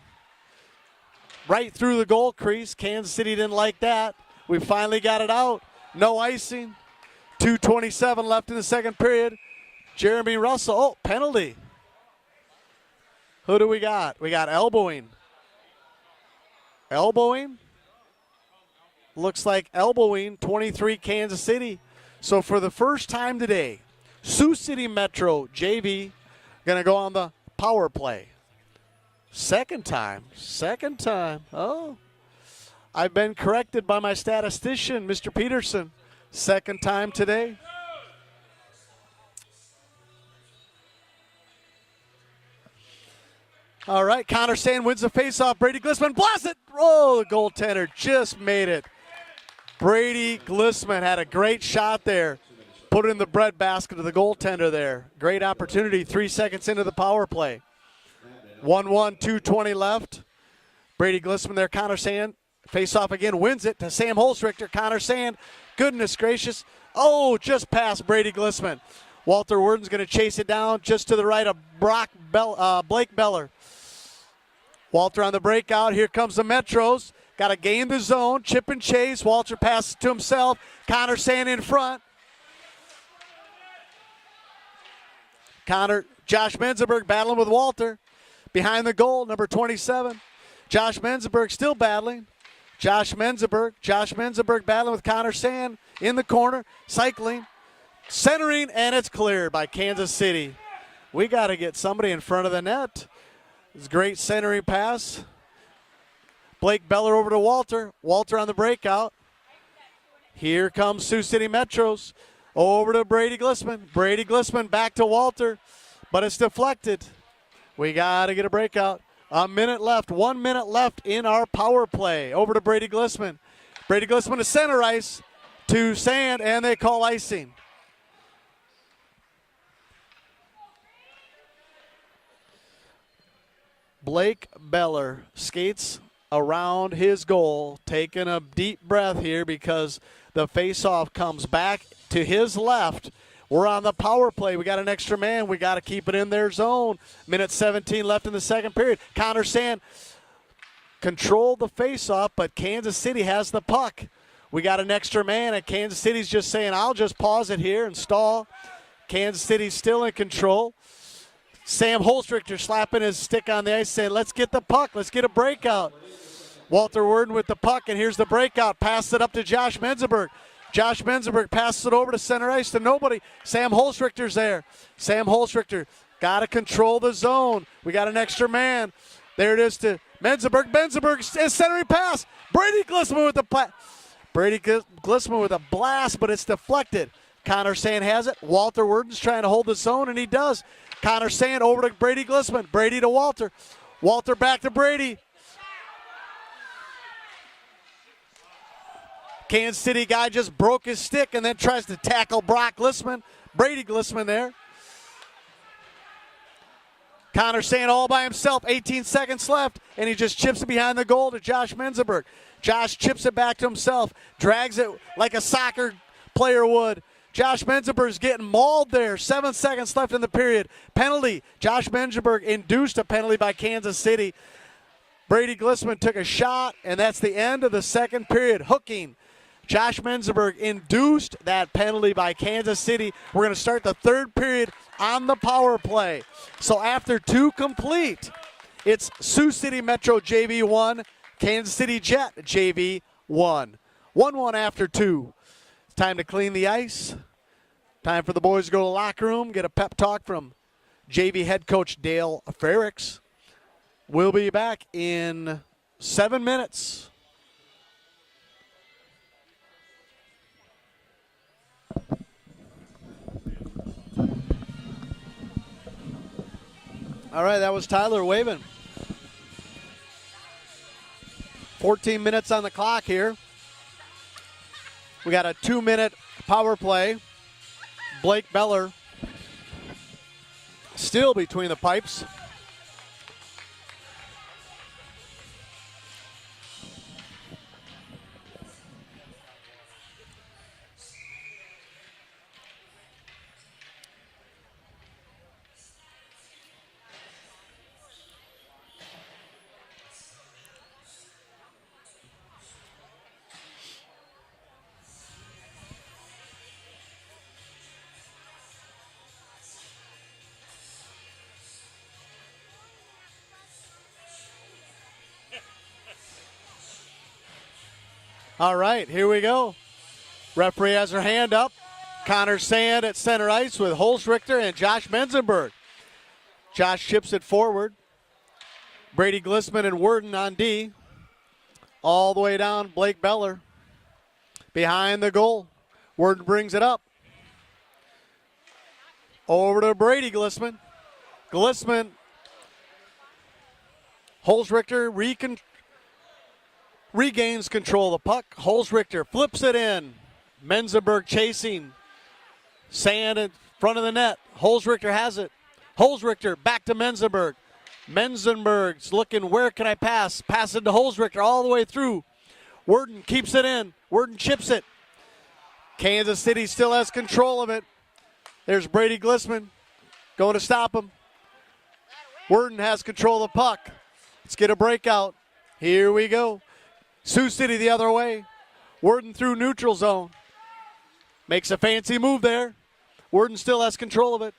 Right through the goal crease. Kansas City didn't like that. We finally got it out. No icing. 2:27 left in the second period. Jeremy Russell. Oh, penalty. Who do we got? We got elbowing. Elbowing? Looks like elbowing. 23 Kansas City. So for the first time today, Sioux City Metro JV going to go on the power play. Second time. Oh, I've been corrected by my statistician, Mr. Peterson. Second time today. All right, Connor Sand wins the faceoff. Brady Glissman blasts it. Oh, the goaltender just made it. Brady Glissman had a great shot there. Put it in the breadbasket of the goaltender there. Great opportunity 3 seconds into the power play. 1-1, 2:20 left. Brady Glissman there, Connor Sand. Face-off again, wins it to Sam Holstrichter. Connor Sand, goodness gracious. Oh, just past Brady Glissman. Walter Worden's going to chase it down just to the right of Blake Beller. Walter on the breakout. Here comes the Metros. Got to gain the zone. Chip and chase. Walter passes to himself. Connor Sand in front. Josh Menzenberg battling with Walter. Behind the goal, number 27. Josh Menzenberg still battling. Josh Menzenberg battling with Connor Sand in the corner, cycling, centering, and it's cleared by Kansas City. We got to get somebody in front of the net. It's a great centering pass. Blake Beller over to Walter. Walter on the breakout. Here comes Sioux City Metros. Over to Brady Glissman. Brady Glissman back to Walter, but it's deflected. We got to get a breakout. A minute left, 1 minute left in our power play. Over to Brady Glissman. Brady Glissman to center ice to Sand, and they call icing. Blake Beller skates around his goal, taking a deep breath here because the faceoff comes back to his left. We're on the power play. We got an extra man. We got to keep it in their zone. Minute 17 left in the second period. Connor Sand controlled the faceoff, but Kansas City has the puck. We got an extra man, and Kansas City's just saying, I'll just pause it here and stall. Kansas City's still in control. Sam Holstrichter slapping his stick on the ice saying, let's get the puck. Let's get a breakout. Walter Worden with the puck, and here's the breakout. Pass it up to Josh Menzenberg. Josh Menzenberg passes it over to center ice to nobody. Sam Holstrichter's there. Sam Holstrichter got to control the zone. We got an extra man. There it is to Menzenberg. Menzenberg is centering pass. Brady Glissman with the Brady Glissman with a blast, but it's deflected. Connor Sand has it. Walter Worden's trying to hold the zone, and he does. Connor Sand over to Brady Glissman. Brady to Walter. Walter back to Brady. Kansas City guy just broke his stick and then tries to tackle Brock Glissman. Brady Glissman there. Connor Sand all by himself, 18 seconds left, and he just chips it behind the goal to Josh Menzenberg. Josh chips it back to himself, drags it like a soccer player would. Josh Menzenberg's getting mauled there. 7 seconds left in the period. Penalty. Josh Menzenberg induced a penalty by Kansas City. Brady Glissman took a shot, and that's the end of the second period. Hooking. Josh Menzenberg induced that penalty by Kansas City. We're going to start the third period on the power play. So after 2 complete, it's Sioux City Metro JV 1, Kansas City Jet JV 1. 1-1 after 2. It's time to clean the ice. Time for the boys to go to the locker room, get a pep talk from JV head coach Dale Ferricks. We'll be back in 7 minutes. All right, that was Tyler Wavin. 14 minutes on the clock here. We got a 2-minute power play. Blake Beller still between the pipes. All right, here we go. Referee has her hand up. Connor Sand at center ice with Holzrichter and Josh Menzenberg. Josh chips it forward. Brady Glissman and Worden on D. All the way down, Blake Beller. Behind the goal. Worden brings it up. Over to Brady Glissman. Glissman. Holzrichter regains control of the puck. Holzrichter flips it in. Menzenberg chasing. Sand in front of the net. Holzrichter has it. Holzrichter back to Menzenberg. Menzenberg's looking, where can I pass? Pass it to Holzrichter all the way through. Worden keeps it in. Worden chips it. Kansas City still has control of it. There's Brady Glissman going to stop him. Worden has control of the puck. Let's get a breakout. Here we go. Sioux City the other way. Worden through neutral zone. Makes a fancy move there. Worden still has control of it.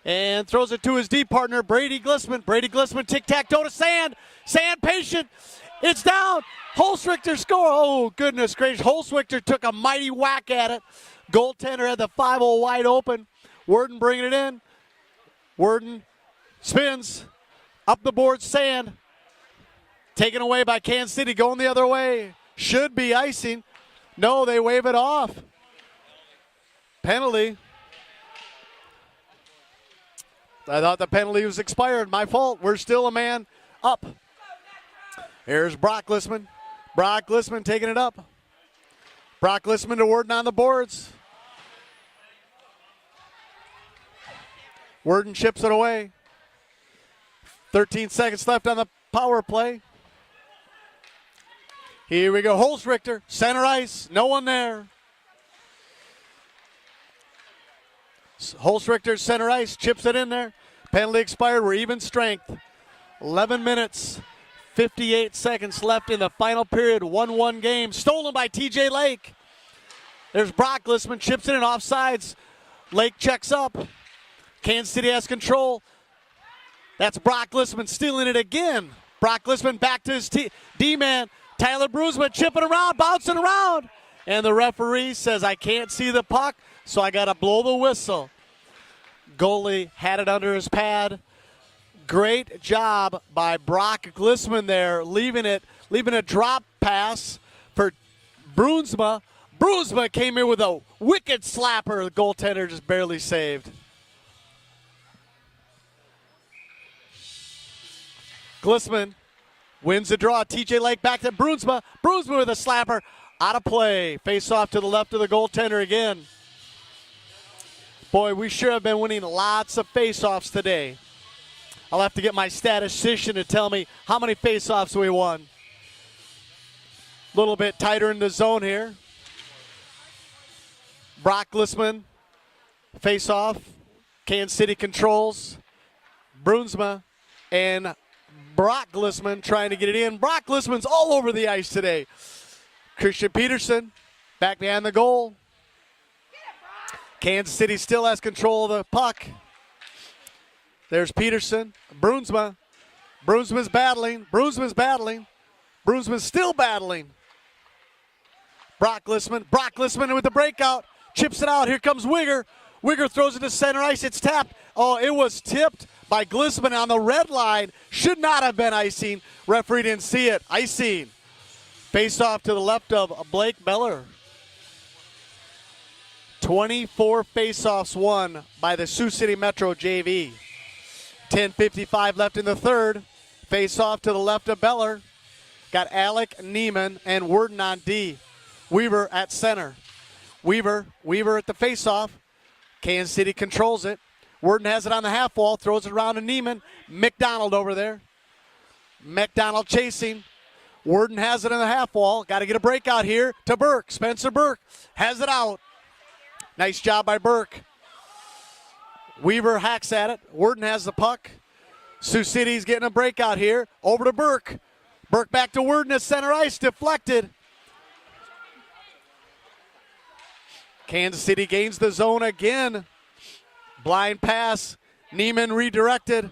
And throws it to his D partner, Brady Glissman. Brady Glissman tic-tac-toe to Sand. Sand patient. It's down. Holzrichter score. Oh, goodness gracious. Holzrichter took a mighty whack at it. Goaltender had the 5-0 wide open. Worden bringing it in. Worden spins. Up the board, Sand. Taken away by Kansas City, going the other way. Should be icing. No, they wave it off. Penalty. I thought the penalty was expired. My fault. We're still a man up. Here's Brock Glissman. Brock Glissman taking it up. Brock Glissman to Worden on the boards. Worden chips it away. 13 seconds left on the power play. Here we go. Holzrichter, center ice. No one there. Holzrichter, center ice. Chips it in there. Penalty expired. We're even strength. 11 minutes, 58 seconds left in the final period. 1-1 game. Stolen by TJ Lake. There's Brock Glissman. Chips it in offsides. Lake checks up. Kansas City has control. That's Brock Glissman stealing it again. Brock Glissman back to his D-man. Tyler Brusman chipping around, bouncing around. And the referee says, I can't see the puck, so I got to blow the whistle. Goalie had it under his pad. Great job by Brock Glissman there, leaving a drop pass for Bruinsma. Bruinsma came in with a wicked slapper. The goaltender just barely saved. Glissman wins the draw. TJ Lake back to Bruinsma. Bruinsma with a slapper. Out of play. Face off to the left of the goaltender again. Boy, we sure have been winning lots of face-offs today. I'll have to get my statistician to tell me how many face-offs we won. A little bit tighter in the zone here. Brock Glissman, face-off. Kansas City controls. Bruinsma and Brock Glissman trying to get it in. Brock Glissman's all over the ice today. Christian Peterson back behind the goal. Kansas City still has control of the puck. There's Peterson. Bruinsma. Bruinsma's battling. Bruinsma's battling. Bruinsma's still battling. Brock Glissman. Brock Glissman with the breakout. Chips it out. Here comes Wigger. Wigger throws it to center ice. It's tapped. Oh, it was tipped by Glissman on the red line. Should not have been icing. Referee didn't see it. Icing. Face off to the left of Blake Beller. 24 face-offs won by the Sioux City Metro JV. 10:55 left in the third. Face-off to the left of Beller. Got Alec, Neiman, and Worden on D. Weaver at center. Weaver at the face-off. Kansas City controls it. Worden has it on the half wall, throws it around to Neiman. McDonald over there. McDonald chasing. Worden has it on the half wall. Got to get a breakout here to Burke. Spencer Burke has it out. Nice job by Burke. Weaver hacks at it. Worden has the puck. Sioux City's getting a breakout here. Over to Burke. Burke back to Worden at center ice. Deflected. Kansas City gains the zone again. Blind pass. Neiman redirected.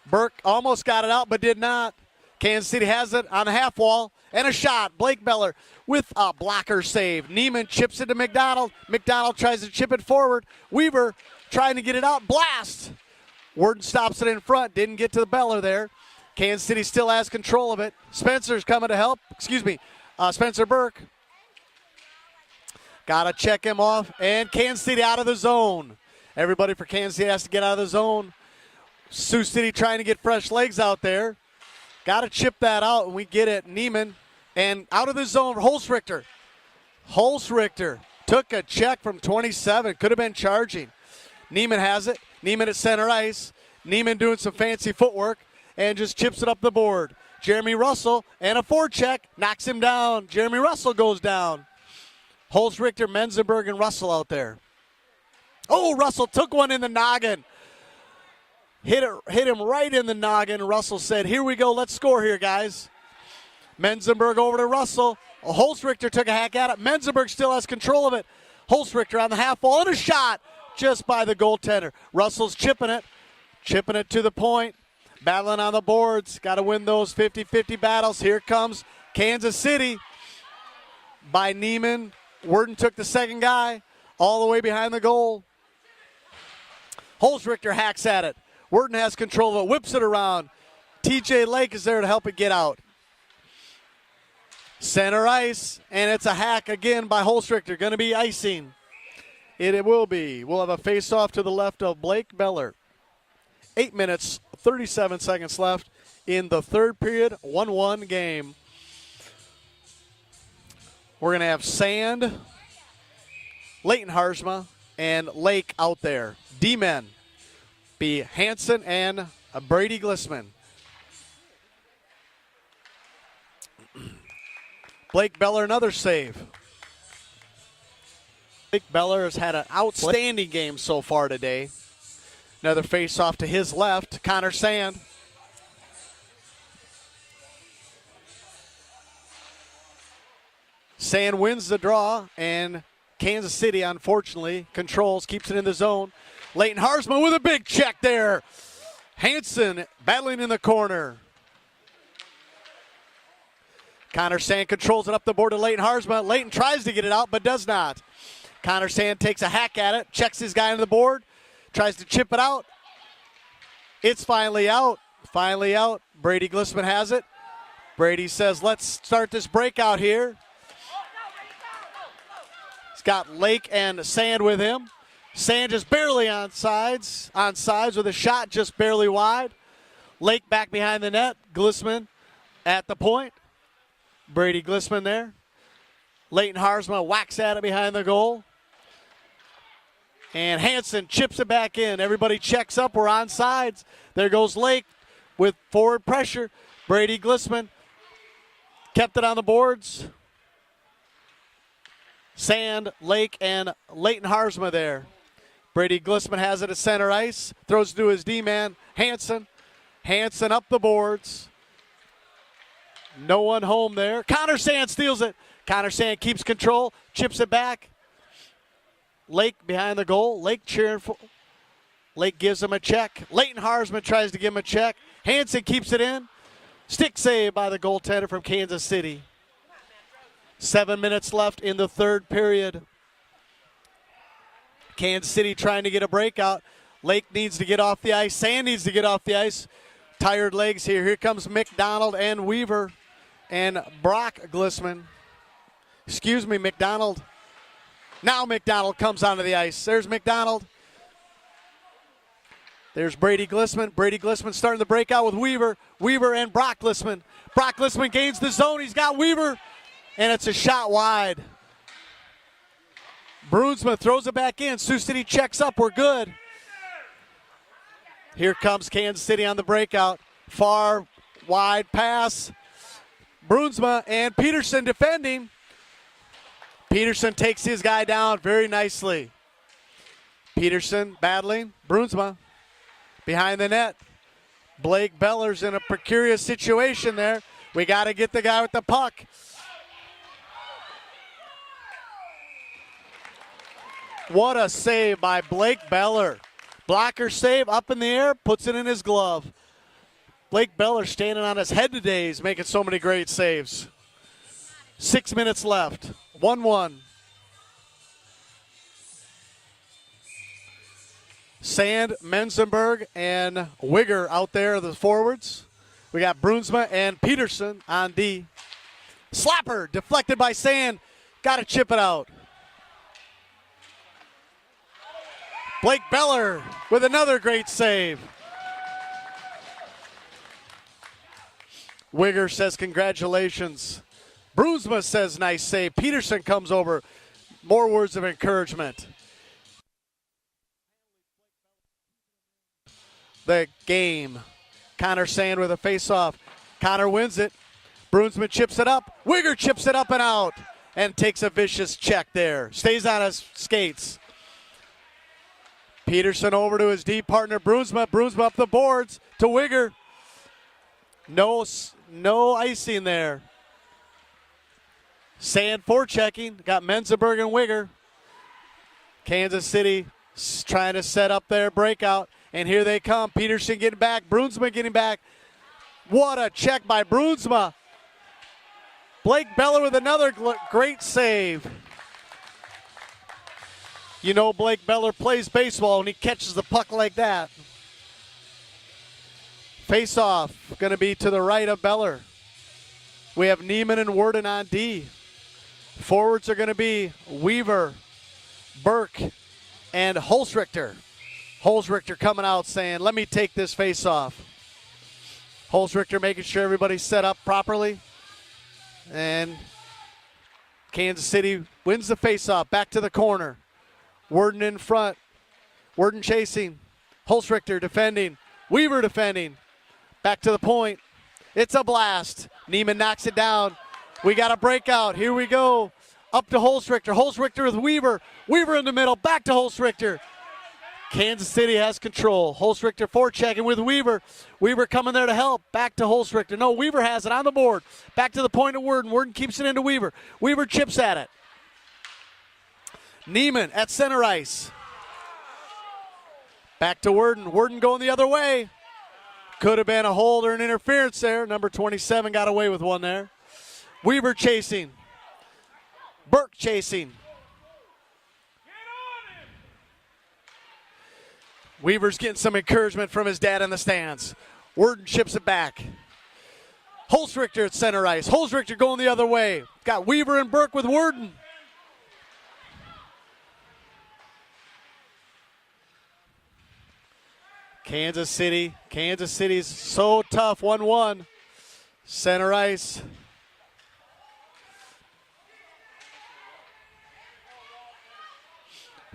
Burke almost got it out but did not. Kansas City has it on the half wall. And a shot. Blake Beller with a blocker save. Neiman chips it to McDonald. McDonald tries to chip it forward. Weaver trying to get it out. Blast. Worden stops it in front. Didn't get to the Beller there. Kansas City still has control of it. Spencer's coming to help. Spencer Burke. Got to check him off. And Kansas City out of the zone. Everybody for Kansas City has to get out of the zone. Sioux City trying to get fresh legs out there. Got to chip that out, and we get it. Neiman. And out of the zone, Holzrichter. Holzrichter took a check from 27. Could have been charging. Neiman has it. Neiman at center ice. Neiman doing some fancy footwork and just chips it up the board. Jeremy Russell and a forecheck knocks him down. Jeremy Russell goes down. Holzrichter, Menzenberg, and Russell out there. Oh, Russell took one in the noggin. Hit him right in the noggin. Russell said, here we go, let's score here, guys. Menzenberg over to Russell. Holzrichter took a hack at it. Menzenberg still has control of it. Holzrichter on the half wall and a shot just by the goaltender. Russell's chipping it to the point. Battling on the boards. Got to win those 50-50 battles. Here comes Kansas City by Neiman. Worden took the second guy all the way behind the goal. Holzrichter hacks at it. Worden has control of it, whips it around. TJ Lake is there to help it get out. Center ice, and it's a hack again by Holzrichter. Going to be icing. It will be. We'll have a face-off to the left of Blake Beller. 8 minutes, 37 seconds left in the third period, 1-1 game. We're going to have Sand, Leighton Harzma, and Lake out there. D-men be Hansen and Brady Glissman. Blake Beller, another save. Blake Beller has had an outstanding game so far today. Another face-off to his left, Connor Sand. Sand wins the draw, and Kansas City, unfortunately, controls, keeps it in the zone. Leighton Harzma with a big check there. Hansen battling in the corner. Connor Sand controls it up the board to Leighton Harzma. Leighton tries to get it out, but does not. Connor Sand takes a hack at it, checks his guy on the board, tries to chip it out. It's finally out. Finally out. Brady Glissman has it. Brady says, let's start this breakout here. He's got Lake and Sand with him. Sand just barely on sides with a shot just barely wide. Lake back behind the net. Glissman at the point. Brady Glissman there. Leighton Harzma whacks at it behind the goal. And Hansen chips it back in. Everybody checks up. We're on sides. There goes Lake with forward pressure. Brady Glissman kept it on the boards. Sand, Lake, and Leighton Harzma there. Brady Glissman has it at center ice. Throws it to his D-man, Hansen. Hansen up the boards. No one home there. Connor Sand steals it. Connor Sand keeps control, chips it back. Lake behind the goal. Lake cheering for. Lake gives him a check. Leighton Harzma tries to give him a check. Hansen keeps it in. Stick save by the goaltender from Kansas City. 7 minutes left in the third period. Kansas City trying to get a breakout. Lake needs to get off the ice. Sand needs to get off the ice. Tired legs here. Here comes McDonald and Weaver and Brock Glissman. Excuse me, McDonald. Now McDonald comes onto the ice. There's McDonald. There's Brady Glissman. Brady Glissman starting the breakout with Weaver. Weaver and Brock Glissman. Brock Glissman gains the zone. He's got Weaver, and it's a shot wide. Brunsma throws it back in. Sioux City checks up. We're good. Here comes Kansas City on the breakout. Far, wide pass. Brunsma and Peterson defending. Peterson takes his guy down very nicely. Peterson battling. Brunsma behind the net. Blake Beller's in a precarious situation there. We got to get the guy with the puck. What a save by Blake Beller. Blocker save up in the air, puts it in his glove. Blake Beller standing on his head today. He's making so many great saves. 6 minutes left. 1-1. Sand, Menzenberg, and Wigger out there, the forwards. We got Brunsma and Peterson on D. Slapper deflected by Sand. Got to chip it out. Blake Beller with another great save. Wigger says congratulations. Brunsma says nice save. Peterson comes over. More words of encouragement. The game. Connor Sand with a face-off. Connor wins it. Brunsma chips it up. Wigger chips it up and out. And takes a vicious check there. Stays on his skates. Peterson over to his D partner, Brunsma. Brunsma up the boards to Wigger. No icing there. Sand forechecking. Got Menzenberg and Wigger. Kansas City trying to set up their breakout. And here they come. Peterson getting back. Brunsma getting back. What a check by Brunsma. Blake Beller with another great save. You know Blake Beller plays baseball and he catches the puck like that. Face off, going to be to the right of Beller. We have Neiman and Worden on D. Forwards are going to be Weaver, Burke, and Holzrichter. Holzrichter coming out saying, let me take this face off. Holzrichter making sure everybody's set up properly. And Kansas City wins the face off. Back to the corner. Worden in front. Worden chasing. Holzrichter defending. Weaver defending. Back to the point. It's a blast. Neiman knocks it down. We got a breakout. Here we go. Up to Holzrichter. Holzrichter with Weaver. Weaver in the middle. Back to Holzrichter. Kansas City has control. Holzrichter forechecking with Weaver. Weaver coming there to help. Back to Holzrichter. No, Weaver has it on the board. Back to the point of Worden. Worden keeps it into Weaver. Weaver chips at it. Neiman at center ice. Back to Worden. Worden going the other way. Could have been a hold or an interference there. Number 27 got away with one there. Weaver chasing. Burke chasing. Weaver's getting some encouragement from his dad in the stands. Worden chips it back. Holzrichter at center ice. Holzrichter going the other way. Got Weaver and Burke with Worden. Kansas City's so tough, 1-1. Center ice.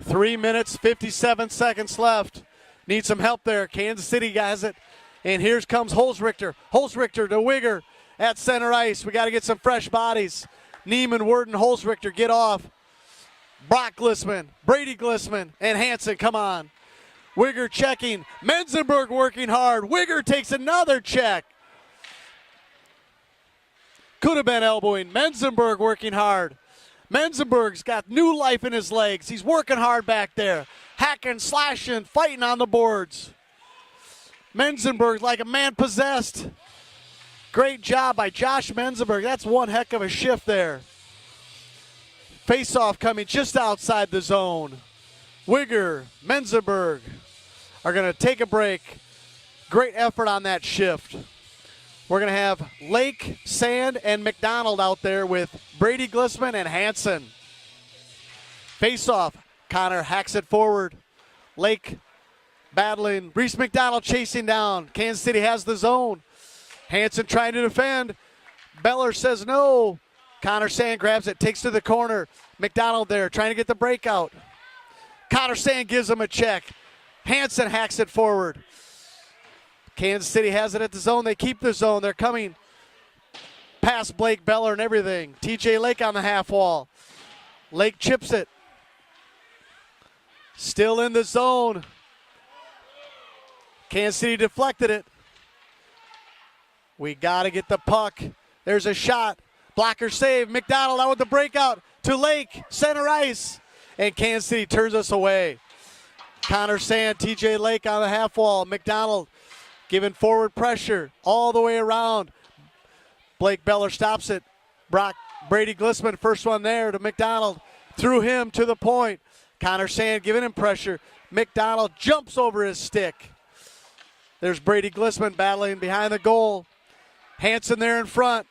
Three minutes, 57 seconds left. Need some help there. Kansas City has it. And here comes Holzrichter. Holzrichter to Wigger at center ice. We got to get some fresh bodies. Neiman, Worden, Holzrichter, get off. Brock Glissman, Brady Glissman, and Hansen, come on. Wigger checking. Menzenberg working hard. Wigger takes another check. Could have been elbowing. Menzenberg working hard. Menzenberg's got new life in his legs. He's working hard back there. Hacking, slashing, fighting on the boards. Menzenberg like a man possessed. Great job by Josh Menzenberg. That's one heck of a shift there. Face-off coming just outside the zone. Wigger, Menzenberg are going to take a break. Great effort on that shift. We're going to have Lake, Sand, and McDonald out there with Brady Glissman and Hansen. Face-off. Connor hacks it forward. Lake battling. Reese McDonald chasing down. Kansas City has the zone. Hansen trying to defend. Beller says no. Connor Sand grabs it, takes to the corner. McDonald there trying to get the breakout. Connor Sand gives him a check. Hansen hacks it forward. Kansas City has it at the zone. They keep the zone. They're coming past Blake Beller and everything. TJ Lake on the half wall. Lake chips it. Still in the zone. Kansas City deflected it. We got to get the puck. There's a shot. Blocker save. McDonald out with the breakout to Lake. Center ice. And Kansas City turns us away. Connor Sand, TJ Lake on the half wall. McDonald giving forward pressure all the way around. Blake Beller stops it. Brady Glissman, first one there to McDonald. Through him to the point. Connor Sand giving him pressure. McDonald jumps over his stick. There's Brady Glissman battling behind the goal. Hansen there in front.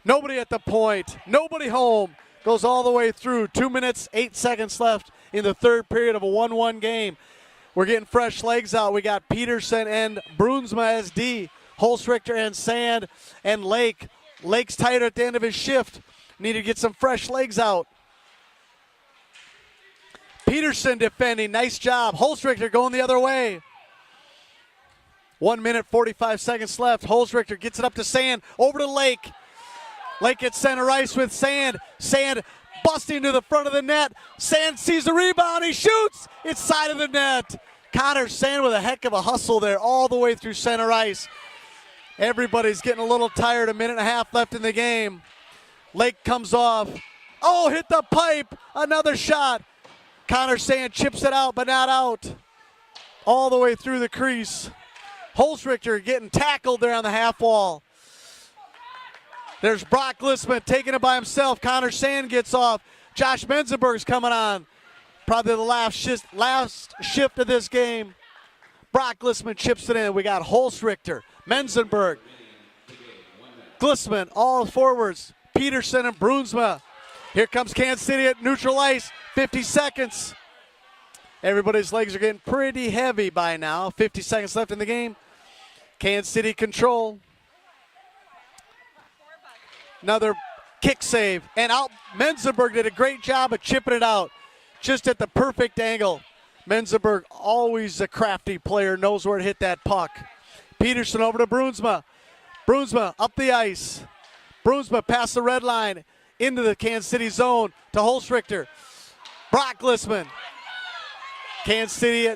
Nobody at the point. Nobody home. Goes all the way through. 2 minutes, 8 seconds left in the third period of a 1-1 game. We're getting fresh legs out. We got Peterson and Brunsma as D. Holzrichter and Sand and Lake. Lake's tired at the end of his shift. Need to get some fresh legs out. Peterson defending. Nice job. Holzrichter going the other way. 1 minute, 45 seconds left. Holzrichter gets it up to Sand. Over to Lake. Lake at center ice with Sand. Sand busting to the front of the net. Sand sees the rebound. He shoots. It's side of the net. Connor Sand with a heck of a hustle there all the way through center ice. Everybody's getting a little tired. A minute and a half left in the game. Lake comes off. Oh, hit the pipe. Another shot. Connor Sand chips it out, but not out. All the way through the crease. Holzrichter getting tackled there on the half wall. There's Brock Glissman taking it by himself. Connor Sand gets off. Josh Menzenberg's coming on. Probably the last shift of this game. Brock Glissman chips it in. We got Holzrichter, Menzenberg, Glissman, all forwards. Peterson and Brunsma. Here comes Kansas City at neutral ice. 50 seconds. Everybody's legs are getting pretty heavy by now. 50 seconds left in the game. Kansas City control. Another kick save. And out. Menzenberg did a great job of chipping it out. Just at the perfect angle. Menzenberg, always a crafty player, knows where to hit that puck. Peterson over to Brunsma. Brunsma up the ice. Brunsma past the red line into the Kansas City zone to Holzrichter. Brock Glissman. Kansas City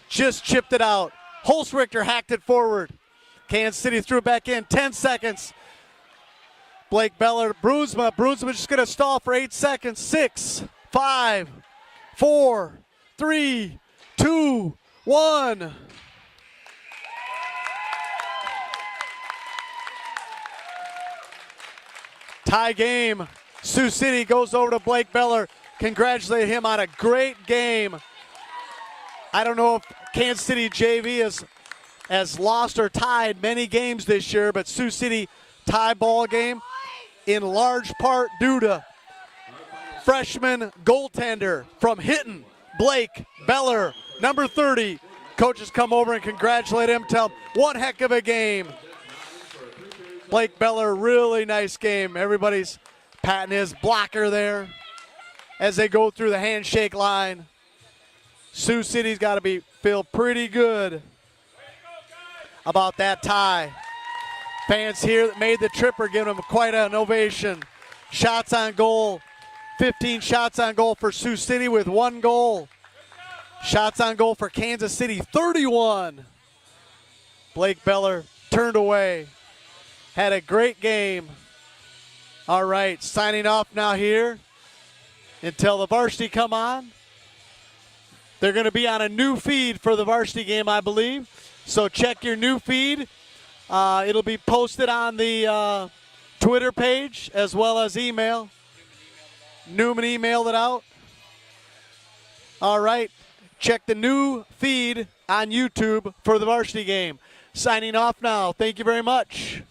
just chipped it out. Holzrichter hacked it forward. Kansas City threw it back in. 10 seconds. Blake Beller, Brunsma. Brunsma just going to stall for 8 seconds. 6, 5, 4, 3, 2, 1. Tie game. Sioux City goes over to Blake Beller. Congratulate him on a great game. I don't know if Kansas City JV has has lost or tied many games this year, but Sioux City tie ball game in large part due to freshman goaltender from Hinton, Blake Beller, number 30. Coaches come over and congratulate him, tell him one heck of a game. Blake Beller, really nice game. Everybody's patting his blocker there as they go through the handshake line. Sioux City's got to feel pretty good about that tie. Fans here that made the trip are giving them quite an ovation. Shots on goal, 15 shots on goal for Sioux City with 1 goal. Shots on goal for Kansas City, 31. Blake Beller turned away. Had a great game. All right, signing off now here until the varsity come on. They're going to be on a new feed for the varsity game, I believe. So check your new feed. It'll be posted on the Twitter page as well as email. Newman emailed it out. All right. Check the new feed on YouTube for the varsity game. Signing off now. Thank you very much.